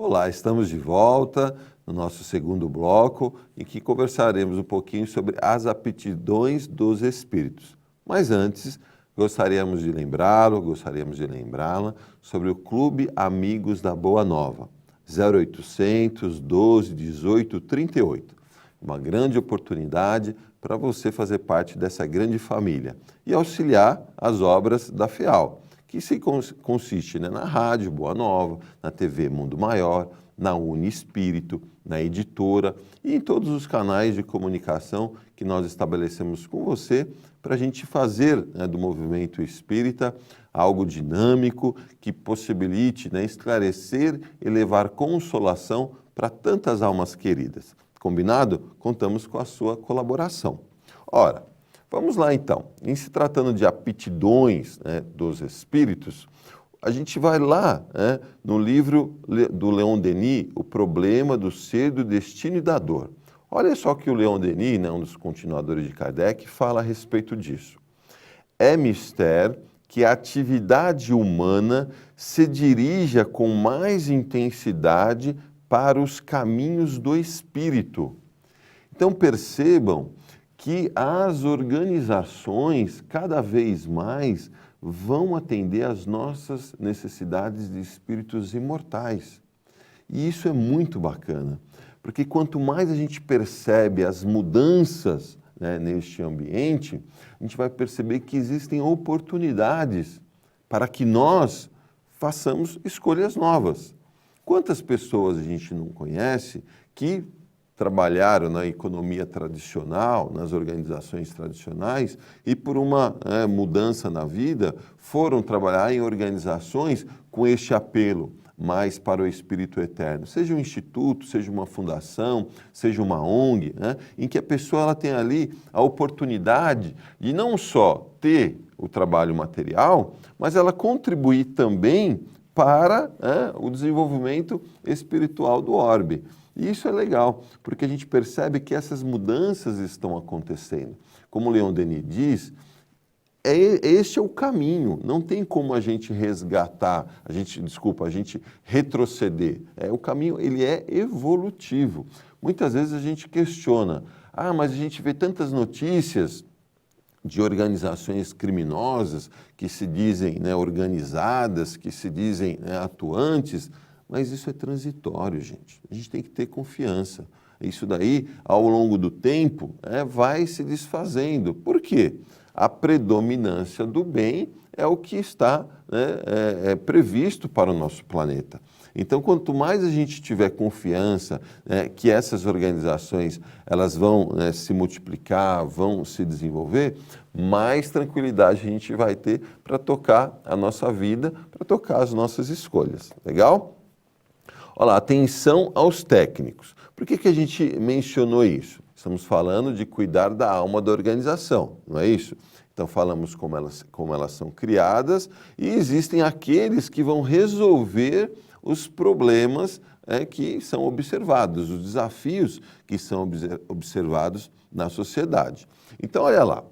Olá, estamos de volta no nosso segundo bloco, em que conversaremos um pouquinho sobre as aptidões dos espíritos. Mas antes, gostaríamos de lembrá-la sobre o Clube Amigos da Boa Nova, 0800 12 18 38. Uma grande oportunidade para você fazer parte dessa grande família e auxiliar as obras da FEAL, que consiste na Rádio Boa Nova, na TV Mundo Maior, na Uniespírito, na Editora e em todos os canais de comunicação que nós estabelecemos com você para a gente fazer do movimento espírita algo dinâmico que possibilite esclarecer e levar consolação para tantas almas queridas. Combinado? Contamos com a sua colaboração. Ora, vamos lá então. Em se tratando de aptidões dos espíritos, a gente vai lá no livro do Leon Denis, O Problema do Ser, do Destino e da Dor. Olha só que o Leon Denis, um dos continuadores de Kardec, fala a respeito disso. É mistério que a atividade humana se dirija com mais intensidade para os caminhos do espírito. Então percebam que as organizações cada vez mais vão atender às nossas necessidades de espíritos imortais. E isso é muito bacana, porque quanto mais a gente percebe as mudanças neste ambiente, a gente vai perceber que existem oportunidades para que nós façamos escolhas novas. Quantas pessoas a gente não conhece que trabalharam na economia tradicional, nas organizações tradicionais, e por uma mudança na vida, foram trabalhar em organizações com este apelo mais para o espírito eterno. Seja um instituto, seja uma fundação, seja uma ONG, em que a pessoa ela tem ali a oportunidade de não só ter o trabalho material, mas ela contribuir também para o desenvolvimento espiritual do orbe. E isso é legal, porque a gente percebe que essas mudanças estão acontecendo. Como o Leon Denis diz, este é o caminho, não tem como a gente resgatar, a gente retroceder. O caminho ele é evolutivo. Muitas vezes a gente questiona, mas a gente vê tantas notícias de organizações criminosas que se dizem organizadas, que se dizem atuantes, mas isso é transitório, gente. A gente tem que ter confiança. Isso daí, ao longo do tempo, vai se desfazendo. Por quê? A predominância do bem é o que está previsto para o nosso planeta. Então, quanto mais a gente tiver confiança que essas organizações elas vão se multiplicar, vão se desenvolver, mais tranquilidade a gente vai ter para tocar a nossa vida, para tocar as nossas escolhas. Legal? Olha lá, atenção aos técnicos. Por que a gente mencionou isso? Estamos falando de cuidar da alma da organização, não é isso? Então falamos como elas são criadas e existem aqueles que vão resolver os problemas que são observados, os desafios que são observados na sociedade. Então olha lá,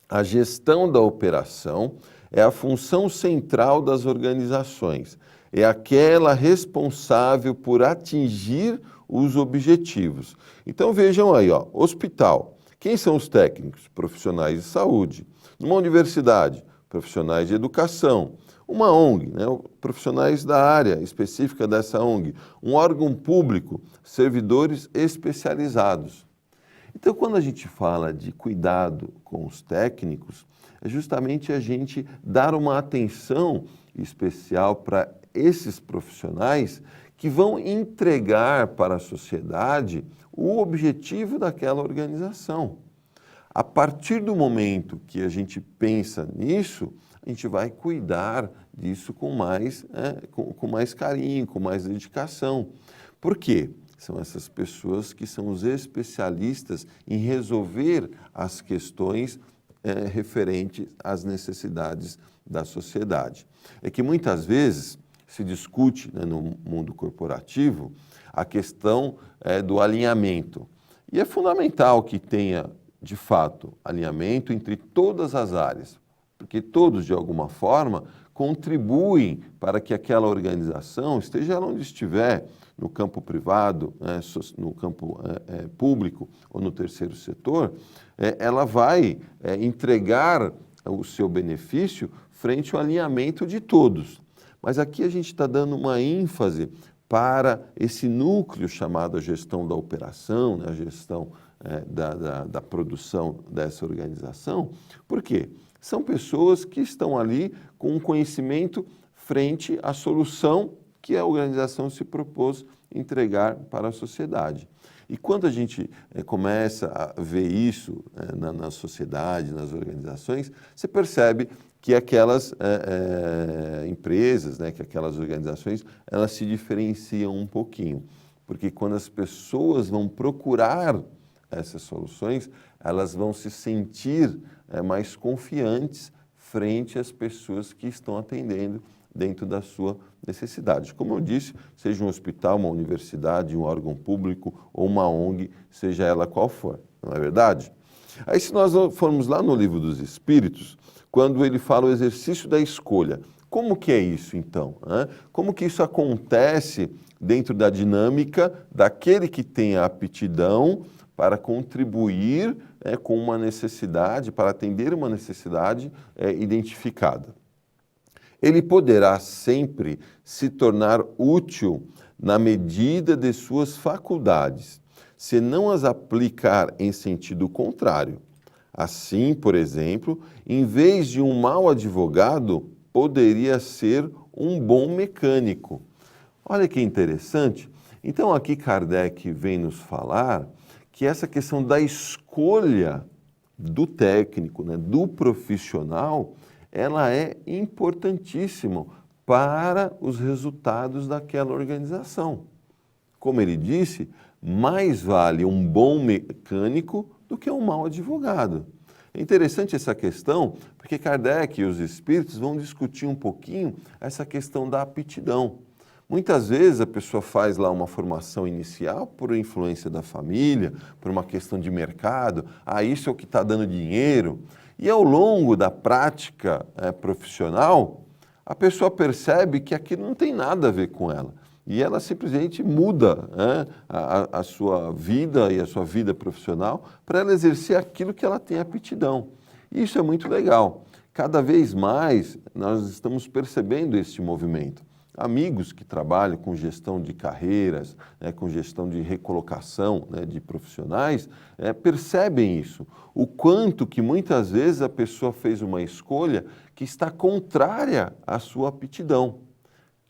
a gestão da operação é a função central das organizações. É aquela responsável por atingir os objetivos. Então vejam aí, hospital. Quem são os técnicos? Profissionais de saúde. Numa universidade, profissionais de educação. Uma ONG, profissionais da área específica dessa ONG. Um órgão público, servidores especializados. Então, quando a gente fala de cuidado com os técnicos, é justamente a gente dar uma atenção especial para esses profissionais que vão entregar para a sociedade o objetivo daquela organização. A partir do momento que a gente pensa nisso, a gente vai cuidar disso com mais carinho, com mais dedicação. Por quê? São essas pessoas que são os especialistas em resolver as questões referentes às necessidades da sociedade. É que muitas vezes se discute no mundo corporativo a questão do alinhamento. E é fundamental que tenha, de fato, alinhamento entre todas as áreas, porque todos, de alguma forma, contribuem para que aquela organização, esteja ela onde estiver, no campo privado, no campo público ou no terceiro setor, ela vai entregar o seu benefício frente ao alinhamento de todos. Mas aqui a gente está dando uma ênfase para esse núcleo chamado a gestão da operação, né, a gestão da produção dessa organização. Por quê? São pessoas que estão ali com um conhecimento frente à solução que a organização se propôs entregar para a sociedade. E quando a gente começa a ver isso na sociedade, nas organizações, você percebe que aquelas empresas, né, que aquelas organizações, elas se diferenciam um pouquinho. Porque quando as pessoas vão procurar essas soluções, elas vão se sentir mais confiantes frente às pessoas que estão atendendo dentro da sua necessidade. Como eu disse, seja um hospital, uma universidade, um órgão público ou uma ONG, seja ela qual for, não é verdade? Aí se nós formos lá no Livro dos Espíritos, quando ele fala o exercício da escolha, como que é isso então? Como que isso acontece dentro da dinâmica daquele que tem a aptidão para contribuir com uma necessidade, para atender uma necessidade identificada? Ele poderá sempre se tornar útil na medida de suas faculdades, se não as aplicar em sentido contrário. Assim, por exemplo, em vez de um mau advogado, poderia ser um bom mecânico. Olha que interessante. Então, aqui Kardec vem nos falar que essa questão da escolha do técnico, né, do profissional, ela é importantíssima para os resultados daquela organização. Como ele disse, mais vale um bom mecânico do que um mau advogado. É interessante essa questão, porque Kardec e os espíritos vão discutir um pouquinho essa questão da aptidão. Muitas vezes a pessoa faz lá uma formação inicial por influência da família, por uma questão de mercado, isso é o que está dando dinheiro. E ao longo da prática profissional, a pessoa percebe que aquilo não tem nada a ver com ela. E ela simplesmente muda a sua vida e a sua vida profissional para ela exercer aquilo que ela tem aptidão. E isso é muito legal. Cada vez mais nós estamos percebendo este movimento. Amigos que trabalham com gestão de carreiras, com gestão de recolocação de profissionais, percebem isso. O quanto que muitas vezes a pessoa fez uma escolha que está contrária à sua aptidão.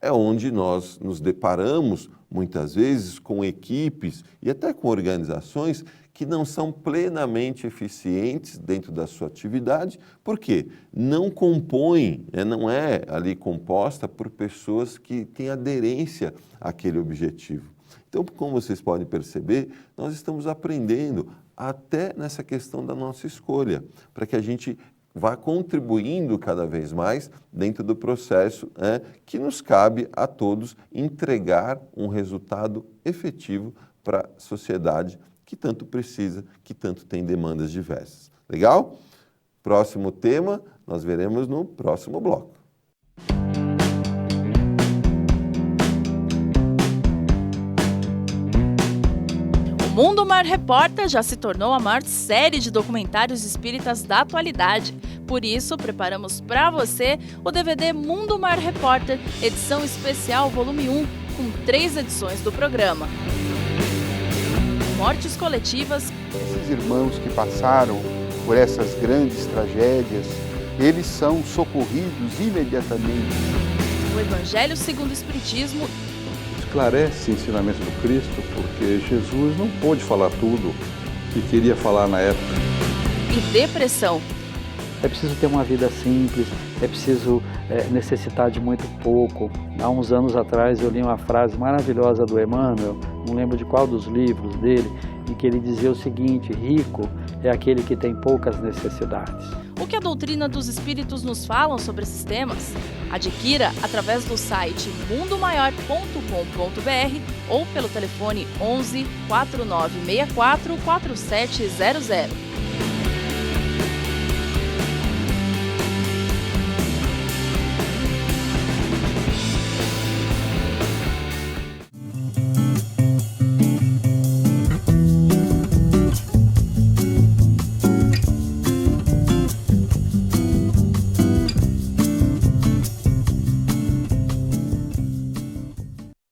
É onde nós nos deparamos, muitas vezes, com equipes e até com organizações que não são plenamente eficientes dentro da sua atividade, porque não compõem, não é ali composta por pessoas que têm aderência àquele objetivo. Então, como vocês podem perceber, nós estamos aprendendo até nessa questão da nossa escolha, para que a gente vá contribuindo cada vez mais dentro do processo que nos cabe a todos entregar um resultado efetivo para a sociedade que tanto precisa, que tanto tem demandas diversas. Legal? Próximo tema, nós veremos no próximo bloco. O Mundo Mar Repórter já se tornou a maior série de documentários espíritas da atualidade. Por isso, preparamos para você o DVD Mundo Mar Repórter, edição especial volume 1, com 3 edições do programa. Mortes coletivas. Esses irmãos que passaram por essas grandes tragédias, eles são socorridos imediatamente. O Evangelho segundo o Espiritismo. Esclarece o ensinamento do Cristo, porque Jesus não pôde falar tudo que queria falar na época. E depressão. É preciso ter uma vida simples, é preciso necessitar de muito pouco. Há uns anos atrás eu li uma frase maravilhosa do Emmanuel, não lembro de qual dos livros dele, em que ele dizia o seguinte: rico é aquele que tem poucas necessidades. O que a doutrina dos espíritos nos falam sobre esses temas? Adquira através do site mundomaior.com.br ou pelo telefone 11 4964 4700.